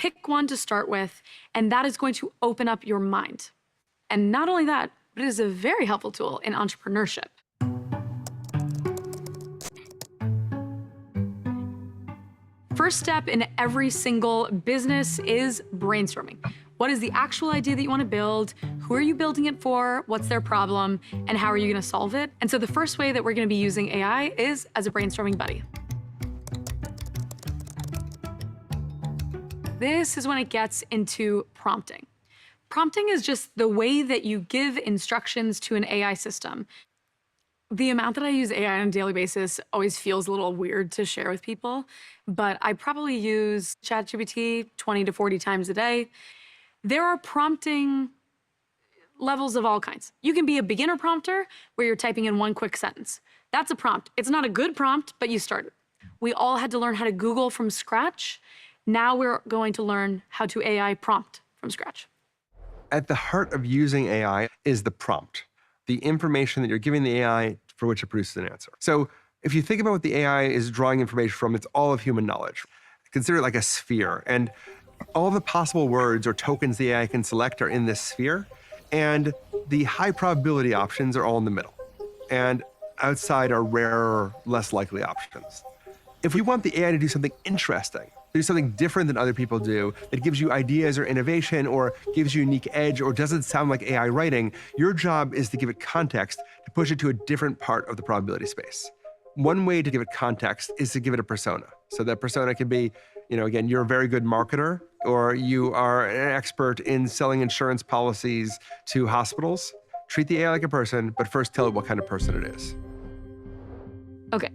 pick one to start with, and that is going to open up your mind. And not only that, but it is a very helpful tool in entrepreneurship. First step in every single business is brainstorming. What is the actual idea that you want to build? Who are you building it for? What's their problem? And how are you going to solve it? And so the first way that we're going to be using AI is as a brainstorming buddy. This is when it gets into prompting. Prompting is just the way that you give instructions to an AI system. The amount that I use AI on a daily basis always feels a little weird to share with people, but I probably use ChatGPT 20 to 40 times a day. There are prompting levels of all kinds. You can be a beginner prompter where you're typing in one quick sentence. That's a prompt. It's not a good prompt, but you started. We all had to learn how to Google from scratch. Now we're going to learn how to AI prompt from scratch. At the heart of using AI is the prompt, the information that you're giving the AI for which it produces an answer. So if you think about what the AI is drawing information from, it's all of human knowledge. Consider it like a sphere, and all the possible words or tokens the AI can select are in this sphere, and the high probability options are all in the middle. And outside are rarer, less likely options. If we want the AI to do something interesting, do something different than other people do, that gives you ideas or innovation or gives you a unique edge or doesn't sound like AI writing, your job is to give it context, to push it to a different part of the probability space. One way to give it context is to give it a persona. So that persona can be, again, you're a very good marketer, or you are an expert in selling insurance policies to hospitals. Treat the AI like a person, but first tell it what kind of person it is. Okay.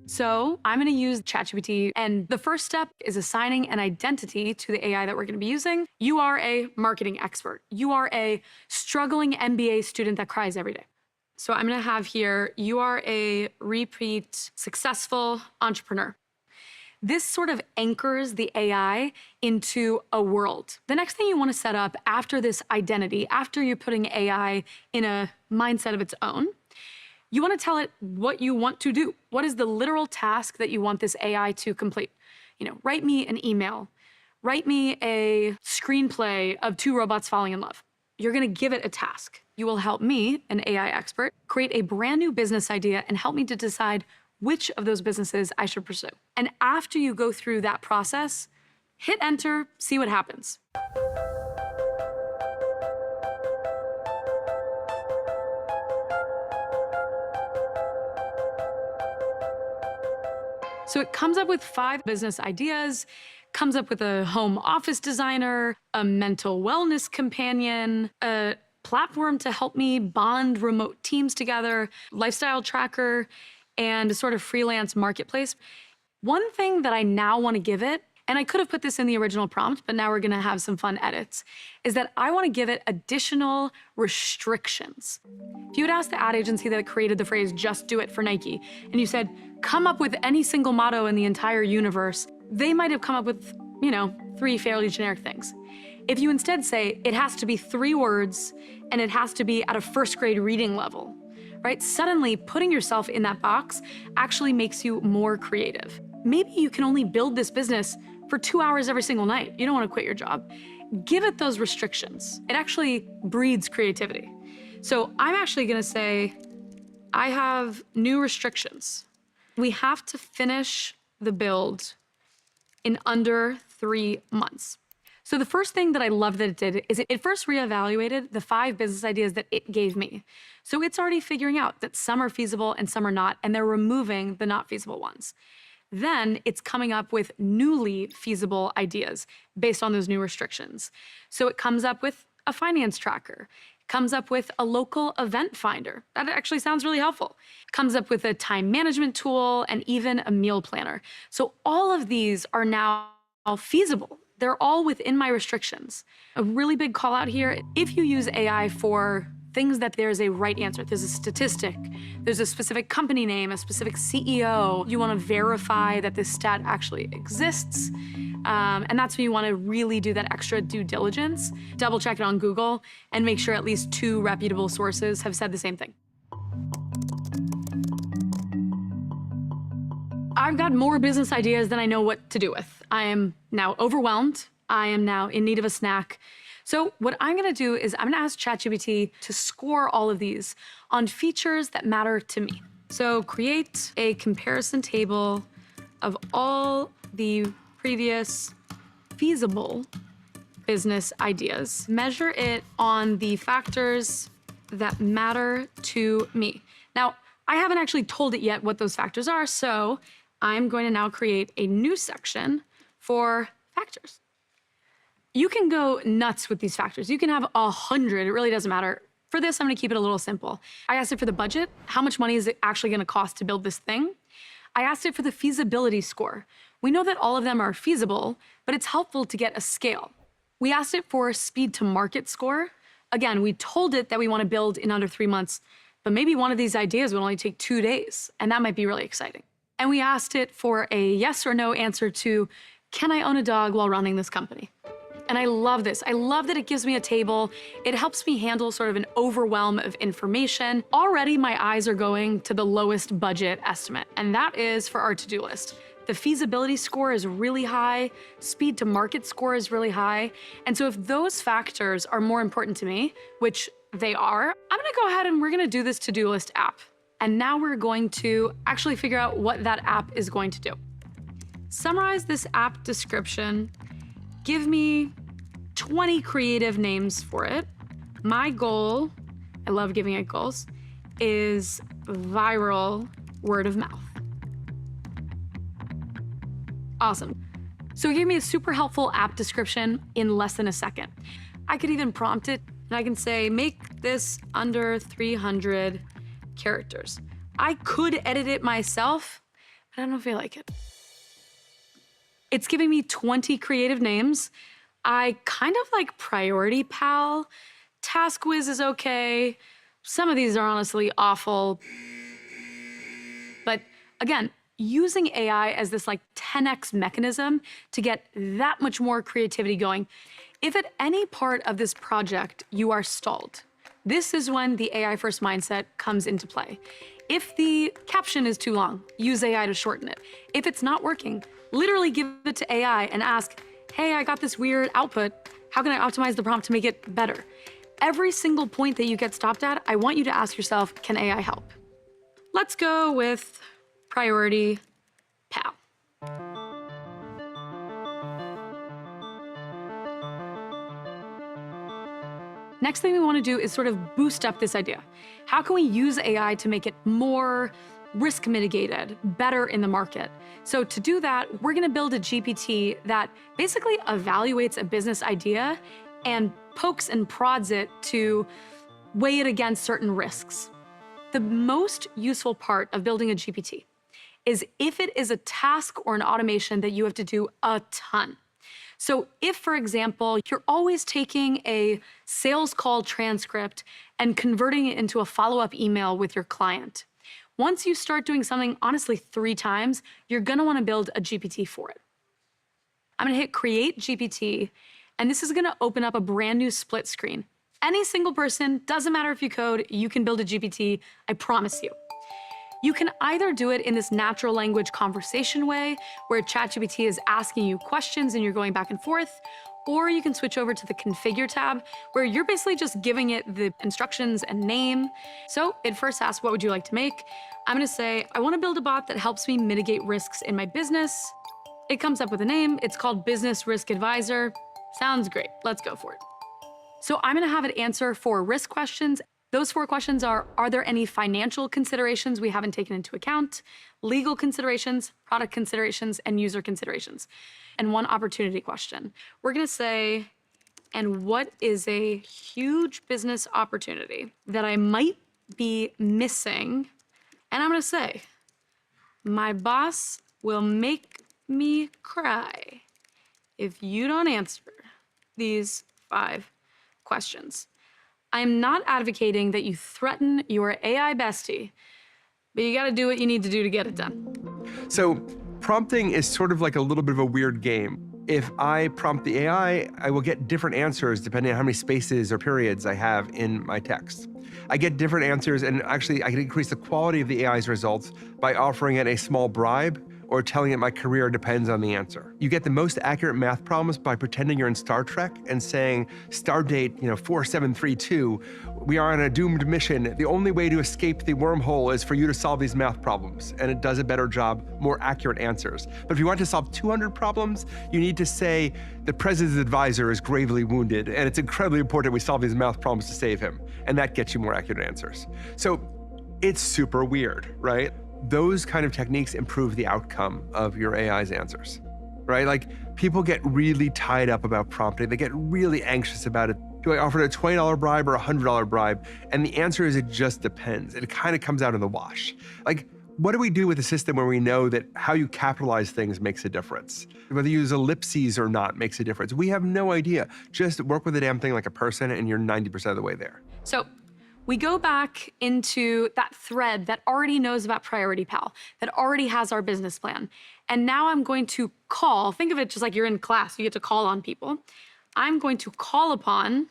So I'm going to use ChatGPT, and the first step is assigning an identity to the AI that we're going to be using. You are a marketing expert. You are a struggling MBA student that cries every day. So I'm going to have here, you are a repeat successful entrepreneur. This sort of anchors the AI into a world. The next thing you want to set up after this identity, after you're putting AI in a mindset of its own, you want to tell it what you want to do. What is the literal task that you want this AI to complete? Write me an email. Write me a screenplay of two robots falling in love. You're going to give it a task. You will help me, an AI expert, create a brand new business idea and help me to decide which of those businesses I should pursue. And after you go through that process, hit enter, see what happens. So it comes up with 5 business ideas, comes up with a home office designer, a mental wellness companion, a platform to help me bond remote teams together, lifestyle tracker, and a sort of freelance marketplace. One thing that I now want to give it, and I could have put this in the original prompt, but now we're going to have some fun edits, is that I want to give it additional restrictions. If you had asked the ad agency that created the phrase, "just do it" for Nike, and you said, come up with any single motto in the entire universe, they might have come up with, 3 fairly generic things. If you instead say, it has to be 3 words, and it has to be at a first grade reading level, right? Suddenly, putting yourself in that box actually makes you more creative. Maybe you can only build this business for 2 hours every single night. You don't want to quit your job. Give it those restrictions. It actually breeds creativity. So I'm actually going to say, I have new restrictions. We have to finish the build in under 3 months. So the first thing that I love that it did is it first reevaluated the 5 business ideas that it gave me. So it's already figuring out that some are feasible and some are not, and they're removing the not feasible ones. Then it's coming up with newly feasible ideas based on those new restrictions. So it comes up with a finance tracker, comes up with a local event finder. That actually sounds really helpful. Comes up with a time management tool and even a meal planner. So all of these are now feasible. They're all within my restrictions. A really big call out here, if you use AI for things that there's a right answer, there's a statistic, there's a specific company name, a specific CEO, you want to verify that this stat actually exists. And that's when you want to really do that extra due diligence, double check it on Google, and make sure at least 2 reputable sources have said the same thing. I've got more business ideas than I know what to do with. I am now overwhelmed. I am now in need of a snack. So what I'm gonna do is I'm gonna ask ChatGPT to score all of these on features that matter to me. So create a comparison table of all the previous feasible business ideas. Measure it on the factors that matter to me. Now, I haven't actually told it yet what those factors are, so I'm going to now create a new section for factors. You can go nuts with these factors. You can have 100, it really doesn't matter. For this, I'm gonna keep it a little simple. I asked it for the budget. How much money is it actually gonna cost to build this thing? I asked it for the feasibility score. We know that all of them are feasible, but it's helpful to get a scale. We asked it for speed to market score. Again, we told it that we wanna build in under 3 months, but maybe one of these ideas would only take 2 days, and that might be really exciting. And we asked it for a yes or no answer to, can I own a dog while running this company? And I love this. I love that it gives me a table. It helps me handle sort of an overwhelm of information. Already my eyes are going to the lowest budget estimate, and that is for our to-do list. The feasibility score is really high, speed to market score is really high. And so if those factors are more important to me, which they are, I'm gonna go ahead and we're gonna do this to-do list app. And now we're going to actually figure out what that app is going to do. Summarize this app description. Give me 20 creative names for it. My goal, I love giving it goals, is viral word of mouth. Awesome. So it gave me a super helpful app description in less than a second. I could even prompt it and I can say, make this under 300 characters. I could edit it myself, but I don't feel like it. It's giving me 20 creative names. I kind of like Priority Pal. Task Whiz is okay. Some of these are honestly awful. But again, using AI as this like 10x mechanism to get that much more creativity going. If at any part of this project you are stalled, this is when the AI first mindset comes into play. If the caption is too long, use AI to shorten it. If it's not working, literally give it to AI and ask, hey, I got this weird output. How can I optimize the prompt to make it better? Every single point that you get stopped at, I want you to ask yourself, can AI help? Let's go with Priority Pal. Next thing we want to do is sort of boost up this idea. How can we use AI to make it more risk mitigated, better in the market? So to do that, we're going to build a GPT that basically evaluates a business idea and pokes and prods it to weigh it against certain risks. The most useful part of building a GPT is if it is a task or an automation that you have to do a ton. So if, for example, you're always taking a sales call transcript and converting it into a follow-up email with your client, once you start doing something, honestly, 3 times, you're gonna wanna build a GPT for it. I'm gonna hit Create GPT, and this is gonna open up a brand new split screen. Any single person, doesn't matter if you code, you can build a GPT, I promise you. You can either do it in this natural language conversation way, where ChatGPT is asking you questions and you're going back and forth, or you can switch over to the Configure tab, where you're basically just giving it the instructions and name. So it first asks, what would you like to make? I'm gonna say, I wanna build a bot that helps me mitigate risks in my business. It comes up with a name, it's called Business Risk Advisor. Sounds great, let's go for it. So I'm gonna have it answer 4 risk questions. Those 4 questions are there any financial considerations we haven't taken into account, legal considerations, product considerations, and user considerations, and 1 opportunity question. We're gonna say, and what is a huge business opportunity that I might be missing? And I'm gonna say, my boss will make me cry if you don't answer these 5 questions. I'm not advocating that you threaten your AI bestie, but you gotta do what you need to do to get it done. So prompting is sort of like a little bit of a weird game. If I prompt the AI, I will get different answers depending on how many spaces or periods I have in my text. I get different answers, and actually I can increase the quality of the AI's results by offering it a small bribe, or telling it my career depends on the answer. You get the most accurate math problems by pretending you're in Star Trek and saying, star date 4732, we are on a doomed mission. The only way to escape the wormhole is for you to solve these math problems. And it does a better job, more accurate answers. But if you want to solve 200 problems, you need to say, the president's advisor is gravely wounded, and it's incredibly important we solve these math problems to save him. And that gets you more accurate answers. So it's super weird, right? Those kind of techniques improve the outcome of your AI's answers, right? Like, people get really tied up about prompting. They get really anxious about it. Do I offer a $20 bribe or a $100 bribe? And the answer is, it just depends. It kind of comes out in the wash. Like, what do we do with a system where we know that how you capitalize things makes a difference? Whether you use ellipses or not makes a difference. We have no idea. Just work with the damn thing like a person and you're 90% of the way there. So we go back into that thread that already knows about Priority Pal, that already has our business plan. And now I'm going to call, think of it just like you're in class, you get to call on people. I'm going to call upon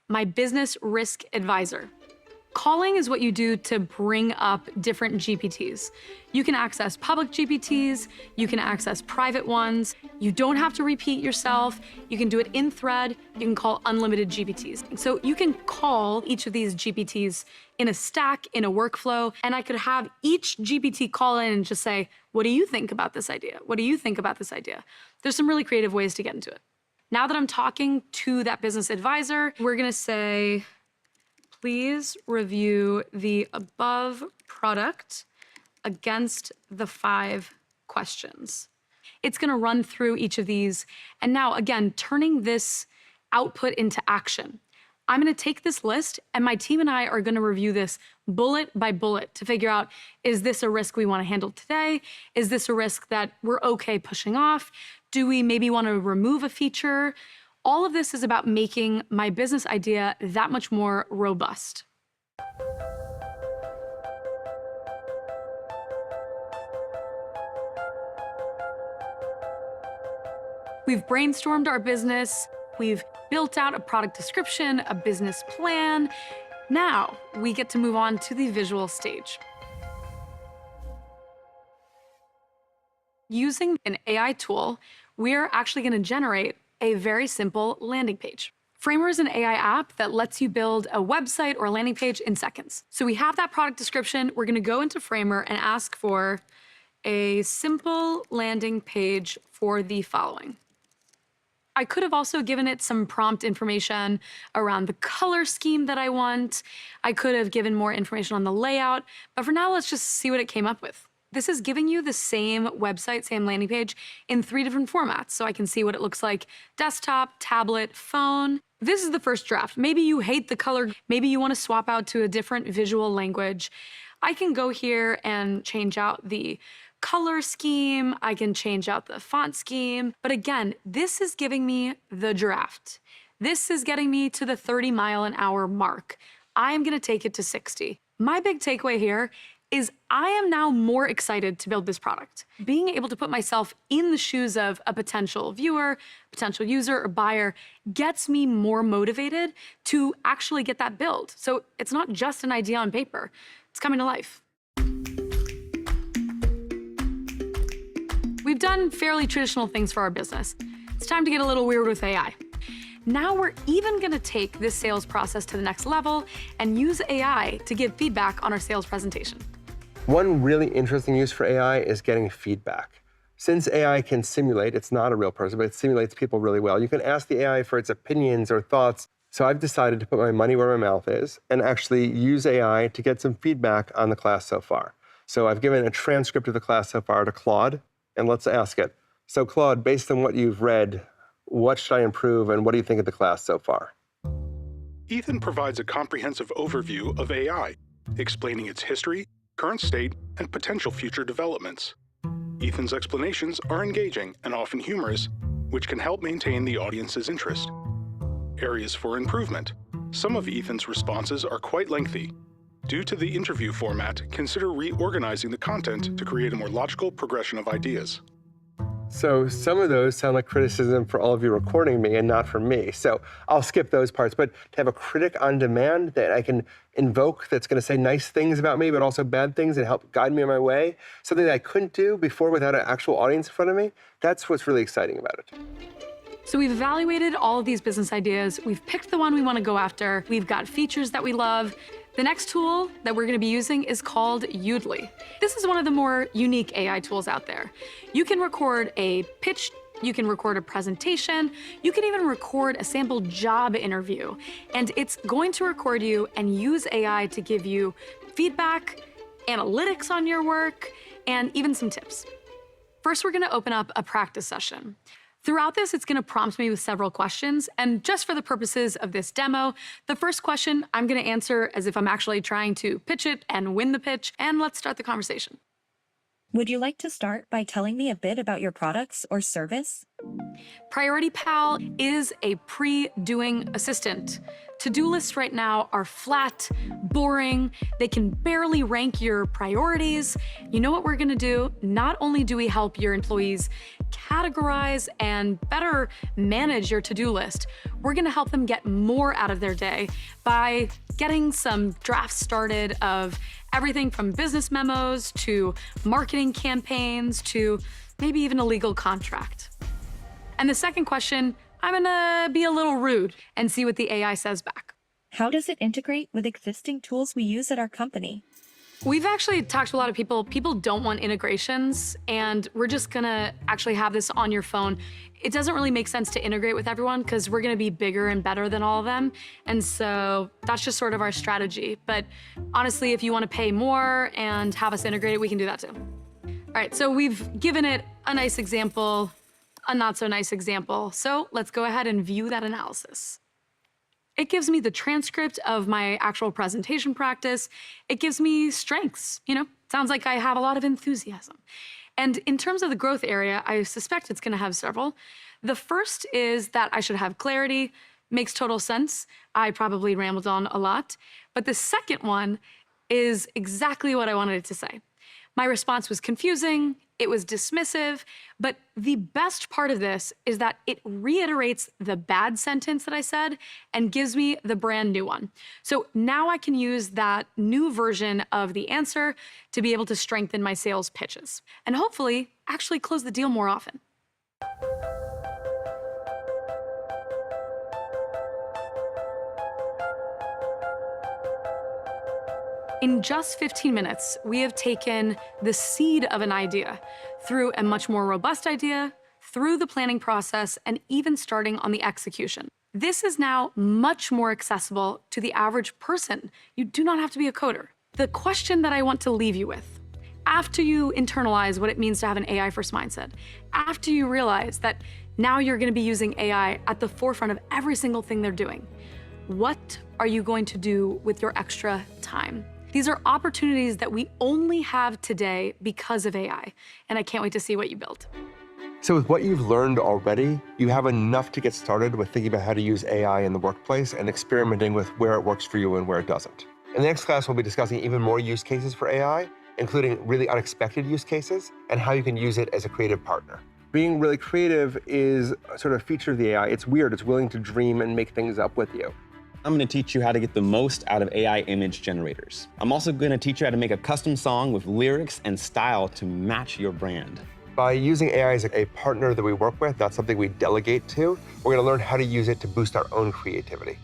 my business risk advisor. Calling is what you do to bring up different GPTs. You can access public GPTs, you can access private ones. You don't have to repeat yourself. You can do it in thread. You can call unlimited GPTs. So you can call each of these GPTs in a stack, in a workflow, and I could have each GPT call in and just say, what do you think about this idea? What do you think about this idea? There's some really creative ways to get into it. Now that I'm talking to that business advisor, we're gonna say, please review the above product against the 5 questions. It's gonna run through each of these. And now, again, turning this output into action. I'm gonna take this list and my team and I are gonna review this bullet by bullet to figure out, is this a risk we wanna handle today? Is this a risk that we're okay pushing off? Do we maybe wanna remove a feature? All of this is about making my business idea that much more robust. We've brainstormed our business, we've built out a product description, a business plan. Now we get to move on to the visual stage. Using an AI tool, we're actually going to generate a very simple landing page. Framer is an AI app that lets you build a website or a landing page in seconds. So we have that product description. We're going to go into Framer and ask for a simple landing page for the following. I could have also given it some prompt information around the color scheme that I want. I could have given more information on the layout, but for now, let's just see what it came up with. This is giving you the same website, same landing page in 3 different formats. So I can see what it looks like: desktop, tablet, phone. This is the first draft. Maybe you hate the color. Maybe you want to swap out to a different visual language. I can go here and change out the color scheme. I can change out the font scheme. But again, this is giving me the draft. This is getting me to the 30-mile-an-hour mark. I'm going to take it to 60. My big takeaway here is I am now more excited to build this product. Being able to put myself in the shoes of a potential viewer, potential user, or buyer gets me more motivated to actually get that build. So it's not just an idea on paper, it's coming to life. We've done fairly traditional things for our business. It's time to get a little weird with AI. Now we're even gonna take this sales process to the next level and use AI to give feedback on our sales presentation. One really interesting use for AI is getting feedback. Since AI can simulate, it's not a real person, but it simulates people really well. You can ask the AI for its opinions or thoughts. So I've decided to put my money where my mouth is and actually use AI to get some feedback on the class so far. So I've given a transcript of the class so far to Claude, and let's ask it. So Claude, based on what you've read, what should I improve and what do you think of the class so far? Ethan provides a comprehensive overview of AI, explaining its history, current state, and potential future developments. Ethan's explanations are engaging and often humorous, which can help maintain the audience's interest. Areas for improvement. Some of Ethan's responses are quite lengthy. Due to the interview format, consider reorganizing the content to create a more logical progression of ideas. So some of those sound like criticism for all of you recording me and not for me. So I'll skip those parts. But to have a critic on demand that I can invoke that's going to say nice things about me, but also bad things and help guide me on my way, something that I couldn't do before without an actual audience in front of me, that's what's really exciting about it. So we've evaluated all of these business ideas. We've picked the one we want to go after. We've got features that we love. The next tool that we're going to be using is called Udly. This is one of the more unique AI tools out there. You can record a pitch, you can record a presentation, you can even record a sample job interview, and it's going to record you and use AI to give you feedback, analytics on your work, and even some tips. First, we're going to open up a practice session. Throughout this, it's going to prompt me with several questions, and just for the purposes of this demo, the first question I'm going to answer as if I'm actually trying to pitch it and win the pitch, and let's start the conversation. Would you like to start by telling me a bit about your products or service? Priority Pal is a pre-doing assistant. To-do lists right now are flat, boring, they can barely rank your priorities. You know what we're gonna do? Not only do we help your employees categorize and better manage your to-do list, we're gonna help them get more out of their day by getting some drafts started of everything from business memos to marketing campaigns to maybe even a legal contract. And the second question, I'm gonna be a little rude and see what the AI says back. How does it integrate with existing tools we use at our company? We've actually talked to a lot of people. People don't want integrations, and we're just gonna actually have this on your phone. It doesn't really make sense to integrate with everyone because we're gonna be bigger and better than all of them. And so that's just sort of our strategy. But honestly, if you wanna pay more and have us integrate it, we can do that too. All right, so we've given it a nice example, a not so nice example. So let's go ahead and view that analysis. It gives me the transcript of my actual presentation practice. It gives me strengths, sounds like I have a lot of enthusiasm. And in terms of the growth area, I suspect it's gonna have several. The first is that I should have clarity. Makes total sense. I probably rambled on a lot. But the second one is exactly what I wanted it to say. My response was confusing, it was dismissive, but the best part of this is that it reiterates the bad sentence that I said and gives me the brand new one. So now I can use that new version of the answer to be able to strengthen my sales pitches and hopefully actually close the deal more often. In just 15 minutes, we have taken the seed of an idea through a much more robust idea, through the planning process, and even starting on the execution. This is now much more accessible to the average person. You do not have to be a coder. The question that I want to leave you with, after you internalize what it means to have an AI-first mindset, after you realize that now you're going to be using AI at the forefront of every single thing they're doing, what are you going to do with your extra time? These are opportunities that we only have today because of AI, and I can't wait to see what you build. So with what you've learned already, you have enough to get started with thinking about how to use AI in the workplace and experimenting with where it works for you and where it doesn't. In the next class, we'll be discussing even more use cases for AI, including really unexpected use cases and how you can use it as a creative partner. Being really creative is a sort of feature of the AI. It's weird. It's willing to dream and make things up with you. I'm going to teach you how to get the most out of AI image generators. I'm also going to teach you how to make a custom song with lyrics and style to match your brand. By using AI as a partner that we work with, not something we delegate to, we're going to learn how to use it to boost our own creativity.